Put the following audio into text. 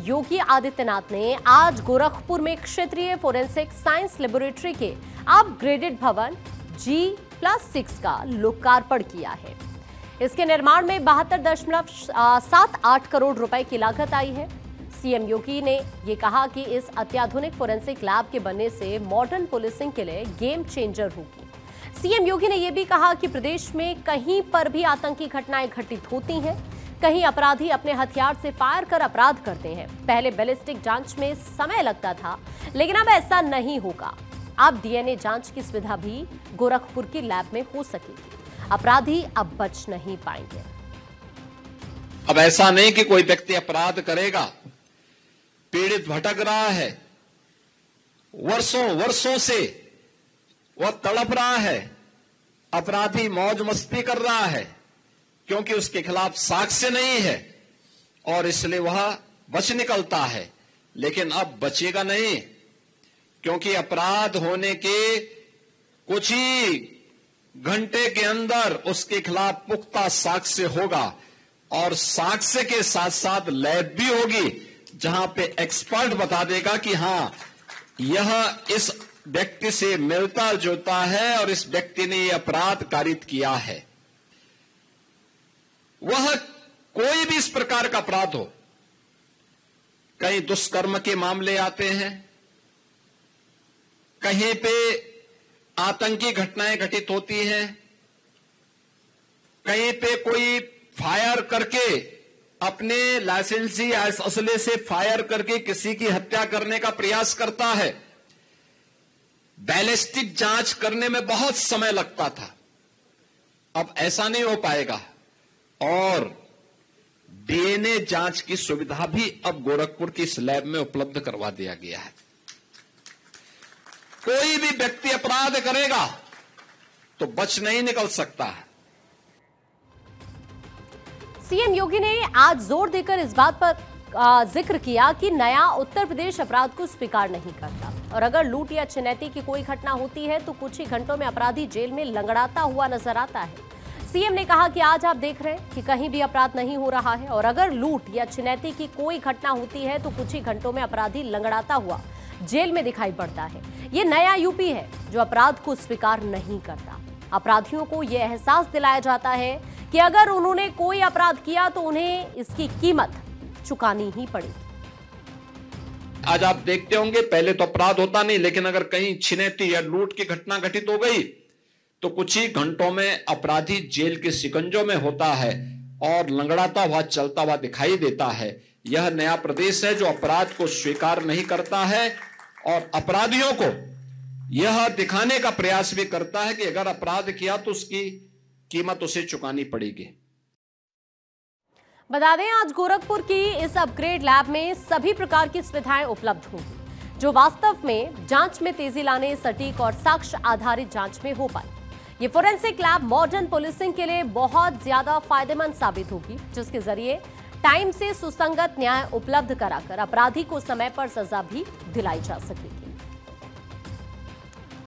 योगी आदित्यनाथ ने आज गोरखपुर में क्षेत्रीय फोरेंसिक साइंस लेबोरेटरी के अपग्रेडेड भवन G+6 का लोकार्पण किया है। इसके निर्माण में 72.78 करोड़ रुपए की लागत आई है। सीएम योगी ने यह कहा कि इस अत्याधुनिक फोरेंसिक लैब के बनने से मॉडर्न पुलिसिंग के लिए गेम चेंजर होगी। सीएम योगी ने यह भी कहा कि प्रदेश में कहीं पर भी आतंकी घटनाएं घटित होती हैं, कहीं अपराधी अपने हथियार से फायर कर अपराध करते हैं। पहले बैलिस्टिक जांच में समय लगता था, लेकिन अब ऐसा नहीं होगा। अब डीएनए जांच की सुविधा भी गोरखपुर की लैब में हो सकेगी। अपराधी अब बच नहीं पाएंगे। अब ऐसा नहीं कि कोई व्यक्ति अपराध करेगा, पीड़ित भटक रहा है, वर्षों से वह तड़प रहा है, अपराधी मौज मस्ती कर रहा है क्योंकि उसके खिलाफ साक्ष्य नहीं है और इसलिए वह बच निकलता है। लेकिन अब बचेगा नहीं, क्योंकि अपराध होने के कुछ ही घंटे के अंदर उसके खिलाफ पुख्ता साक्ष्य होगा और साक्ष्य के साथ साथ लैब भी होगी जहां पे एक्सपर्ट बता देगा कि हां, यह इस व्यक्ति से मिलता जुलता है और इस व्यक्ति ने यह अपराध कारित किया है। वह कोई भी इस प्रकार का अपराध हो, कहीं दुष्कर्म के मामले आते हैं, कहीं पे आतंकी घटनाएं घटित होती हैं, कहीं पे कोई फायर करके अपने लाइसेंसी असले से फायर करके किसी की हत्या करने का प्रयास करता है। बैलिस्टिक जांच करने में बहुत समय लगता था, अब ऐसा नहीं हो पाएगा और डीएनए जांच की सुविधा भी अब गोरखपुर की इस लैब में उपलब्ध करवा दिया गया है। कोई भी व्यक्ति अपराध करेगा तो बच नहीं निकल सकता है। सीएम योगी ने आज जोर देकर इस बात पर जिक्र किया कि नया उत्तर प्रदेश अपराध को स्वीकार नहीं करता और अगर लूट या छिनैती की कोई घटना होती है तो कुछ ही घंटों में अपराधी जेल में लंगड़ाता हुआ नजर आता है। सीएम ने कहा कि आज आप देख रहे हैं कि कहीं भी अपराध नहीं हो रहा है और अगर लूट या छिनैती की कोई घटना होती है तो कुछ ही घंटों में अपराधी लंगड़ाता हुआ जेल में दिखाई पड़ता है। ये नया यूपी है जो अपराध को स्वीकार नहीं करता। अपराधियों को यह एहसास दिलाया जाता है कि अगर उन्होंने कोई अपराध किया तो उन्हें इसकी कीमत चुकानी ही पड़ेगी। आज आप देखते होंगे पहले तो अपराध होता नहीं, लेकिन अगर कहीं छिनैती या लूट की घटना घटित हो गई तो कुछ ही घंटों में अपराधी जेल के शिकंजों में होता है और लंगड़ाता हुआ चलता हुआ दिखाई देता है। यह नया प्रदेश है जो अपराध को स्वीकार नहीं करता है और अपराधियों को यह दिखाने का प्रयास भी करता है कि अगर अपराध किया तो उसकी कीमत उसे चुकानी पड़ेगी। बता दें, आज गोरखपुर की इस अपग्रेड लैब में सभी प्रकार की सुविधाएं उपलब्ध होंगी जो वास्तव में जांच में तेजी लाने, सटीक और साक्ष्य आधारित जांच में हो पाए। ये फोरेंसिक लैब मॉडर्न पुलिसिंग के लिए बहुत ज्यादा फायदेमंद साबित होगी, जिसके जरिए टाइम से सुसंगत न्याय उपलब्ध कराकर अपराधी को समय पर सजा भी दिलाई जा सकेगी।